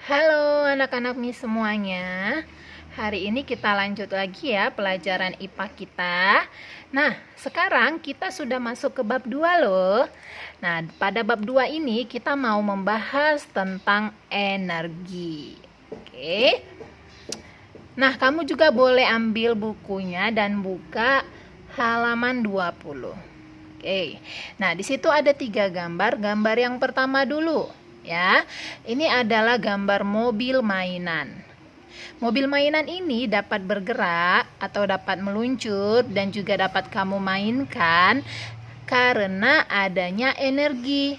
Halo anak-anak Mi semuanya. Hari ini kita lanjut lagi ya pelajaran IPA kita. Nah, sekarang kita sudah masuk ke bab 2 loh. Nah, pada bab 2 ini kita mau membahas tentang energi. Oke. Nah, kamu juga boleh ambil bukunya dan buka halaman 20. Oke. Nah, di situ ada 3 gambar. Gambar yang pertama dulu ya. Ini adalah gambar mobil mainan. Mobil mainan ini dapat bergerak atau dapat meluncur dan juga dapat kamu mainkan karena adanya energi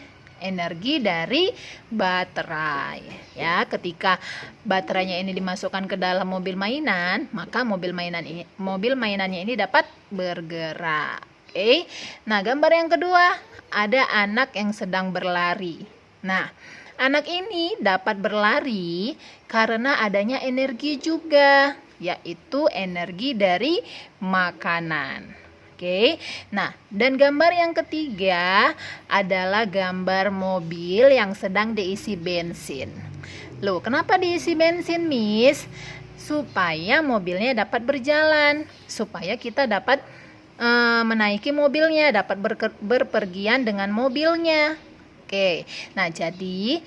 dari baterai ya. Ketika baterainya ini dimasukkan ke dalam mobil mainan, maka mobil mainannya ini dapat bergerak. Oke. Nah, gambar yang kedua ada anak yang sedang berlari. Nah, anak ini dapat berlari karena adanya energi juga, yaitu energi dari makanan. Oke. Nah, dan gambar yang ketiga adalah gambar mobil yang sedang diisi bensin. Loh, kenapa diisi bensin, Miss? Supaya mobilnya dapat berjalan, supaya kita dapat menaiki mobilnya, dapat berpergian dengan mobilnya. Oke, nah jadi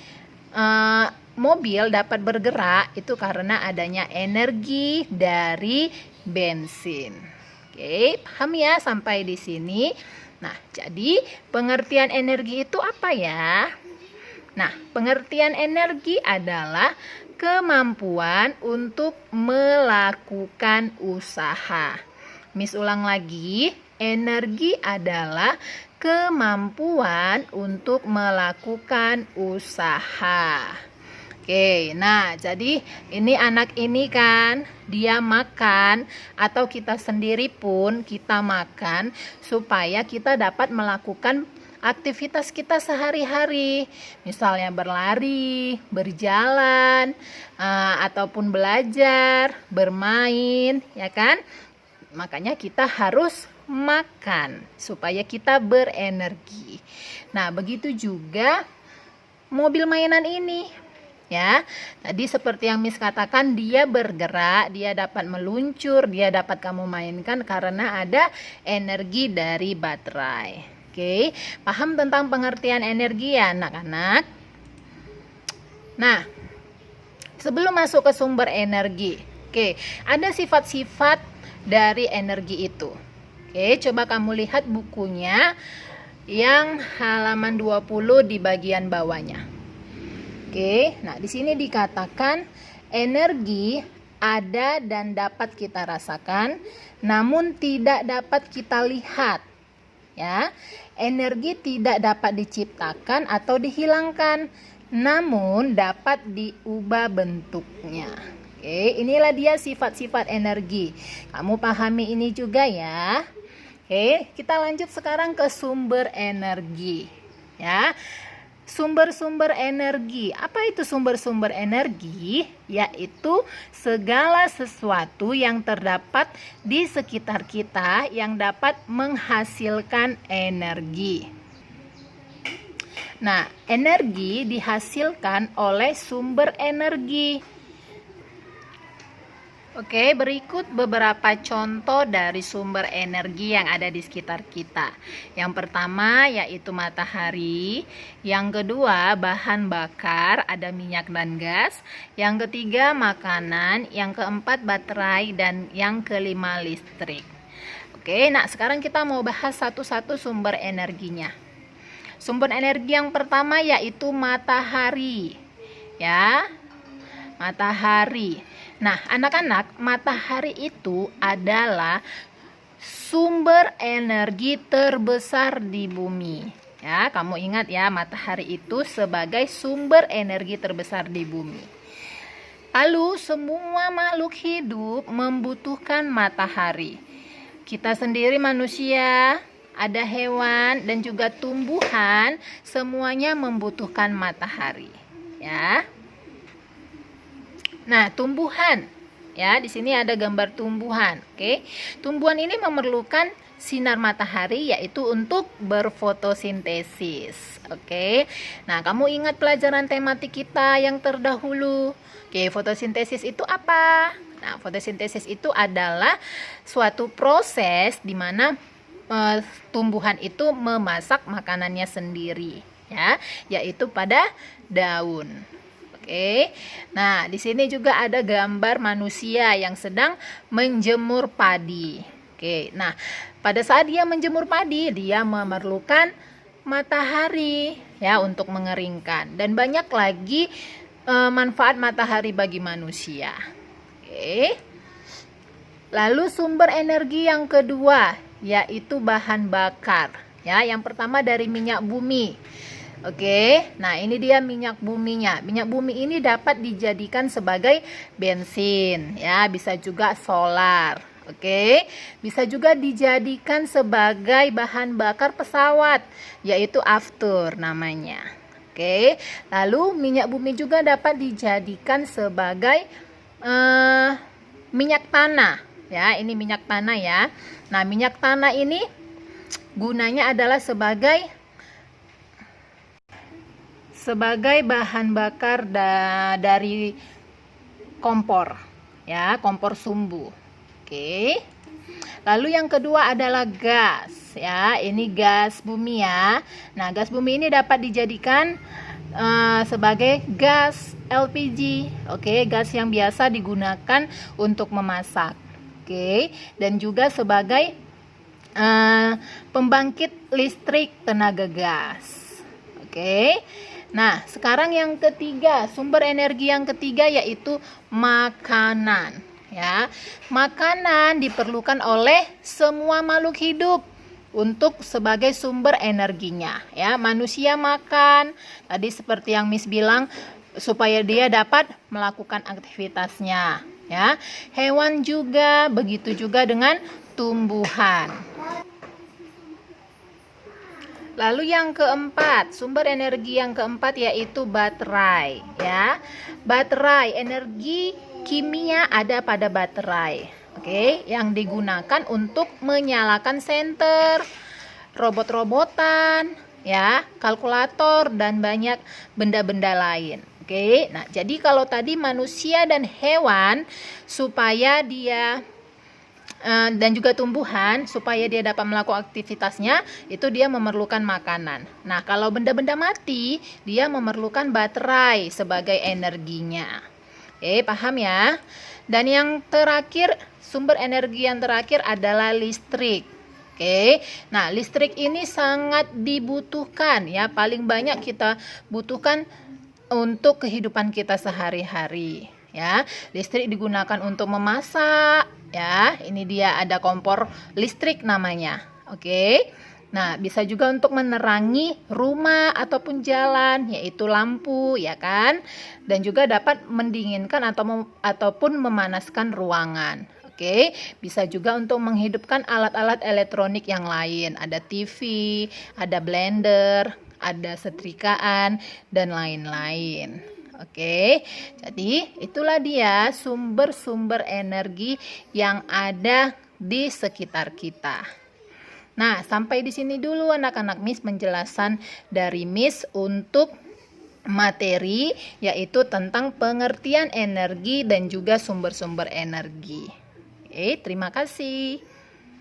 mobil dapat bergerak itu karena adanya energi dari bensin. Oke, paham ya sampai di sini? Nah, jadi pengertian energi itu apa ya? Nah, pengertian energi adalah kemampuan untuk melakukan usaha. Miss ulang lagi, energi adalah kemampuan untuk melakukan usaha. Oke, nah jadi ini anak ini kan dia makan atau kita sendiri pun kita makan supaya kita dapat melakukan aktivitas kita sehari-hari. Misalnya berlari, berjalan, ataupun belajar, bermain, ya kan? Makanya kita harus makan supaya kita berenergi. Nah, begitu juga mobil mainan ini ya. Tadi seperti yang Miss katakan, dia bergerak, dia dapat meluncur, dia dapat kamu mainkan karena ada energi dari baterai. Oke, paham tentang pengertian energi ya anak-anak? Nah, sebelum masuk ke sumber energi, oke, ada sifat-sifat dari energi itu. Oke, coba kamu lihat bukunya yang halaman 20 di bagian bawahnya. Oke, nah di sini dikatakan energi ada dan dapat kita rasakan, namun tidak dapat kita lihat. Ya, energi tidak dapat diciptakan atau dihilangkan, namun dapat diubah bentuknya. Oke, inilah dia sifat-sifat energi. Kamu pahami ini juga ya. Oke, kita lanjut sekarang ke sumber energi. Ya. Sumber-sumber energi. Apa itu sumber-sumber energi? Yaitu segala sesuatu yang terdapat di sekitar kita yang dapat menghasilkan energi. Nah, energi dihasilkan oleh sumber energi. Oke, berikut beberapa contoh dari sumber energi yang ada di sekitar kita. Yang pertama yaitu matahari, yang kedua bahan bakar, ada minyak dan gas, yang ketiga makanan, yang keempat baterai, dan yang kelima listrik. Oke, nah sekarang kita mau bahas satu-satu sumber energinya. Sumber energi yang pertama yaitu matahari. Ya, matahari. Nah, anak-anak, matahari itu adalah sumber energi terbesar di bumi. Ya, kamu ingat ya, matahari itu sebagai sumber energi terbesar di bumi. Lalu, semua makhluk hidup membutuhkan matahari. Kita sendiri manusia, ada hewan dan juga tumbuhan, semuanya membutuhkan matahari. Ya. Nah, tumbuhan Ya, di sini ada gambar tumbuhan. Oke. Tumbuhan ini memerlukan sinar matahari yaitu untuk berfotosintesis. Oke. Nah, kamu ingat pelajaran tematik kita yang terdahulu. Oke, fotosintesis itu apa? Nah, fotosintesis itu adalah suatu proses di mana tumbuhan itu memasak makanannya sendiri, ya, yaitu pada daun. Oke. Nah, di sini juga ada gambar manusia yang sedang menjemur padi. Oke. Nah, pada saat dia menjemur padi, dia memerlukan matahari ya untuk mengeringkan, dan banyak lagi manfaat matahari bagi manusia. Oke. Lalu sumber energi yang kedua yaitu bahan bakar. Ya, yang pertama dari minyak bumi. Oke, nah ini dia minyak buminya. Minyak bumi ini dapat dijadikan sebagai bensin, ya, bisa juga solar. Oke, bisa juga dijadikan sebagai bahan bakar pesawat, yaitu aftur namanya. Oke, lalu minyak bumi juga dapat dijadikan sebagai minyak tanah. Ya, ini minyak tanah ya. Nah, minyak tanah ini gunanya adalah sebagai bahan bakar dari kompor, ya, kompor sumbu. Oke. Lalu yang kedua adalah gas, ya, ini gas bumi ya. Nah, gas bumi ini dapat dijadikan sebagai gas LPG, oke, gas yang biasa digunakan untuk memasak, oke, dan juga sebagai pembangkit listrik tenaga gas, oke. Nah, sekarang yang ketiga, sumber energi yang ketiga yaitu makanan, ya. Makanan diperlukan oleh semua makhluk hidup untuk sebagai sumber energinya, ya. Manusia makan, tadi seperti yang Miss bilang, supaya dia dapat melakukan aktivitasnya, ya. Hewan juga, begitu juga dengan tumbuhan. Lalu yang keempat, sumber energi yang keempat yaitu baterai, ya. Baterai, energi kimia ada pada baterai, oke, yang digunakan untuk menyalakan senter, robot-robotan, ya, kalkulator dan banyak benda-benda lain. Oke. Nah, jadi kalau tadi manusia dan hewan supaya dia dan juga tumbuhan supaya dia dapat melakukan aktivitasnya, itu dia memerlukan makanan. Nah, kalau benda-benda mati, dia memerlukan baterai sebagai energinya. Paham ya? Dan yang terakhir, sumber energi yang terakhir adalah listrik. Nah, listrik ini sangat dibutuhkan, ya, paling banyak kita butuhkan untuk kehidupan kita sehari-hari. Ya, listrik digunakan untuk memasak, ya. Ini dia ada kompor listrik namanya. Oke. Nah, bisa juga untuk menerangi rumah ataupun jalan, yaitu lampu, ya kan? Dan juga dapat mendinginkan ataupun memanaskan ruangan. Oke, bisa juga untuk menghidupkan alat-alat elektronik yang lain. Ada TV, ada blender, ada setrikaan dan lain-lain. Oke, jadi itulah dia sumber-sumber energi yang ada di sekitar kita. Nah, sampai di sini dulu anak-anak Miss penjelasan dari Miss untuk materi, yaitu tentang pengertian energi dan juga sumber-sumber energi. Terima kasih.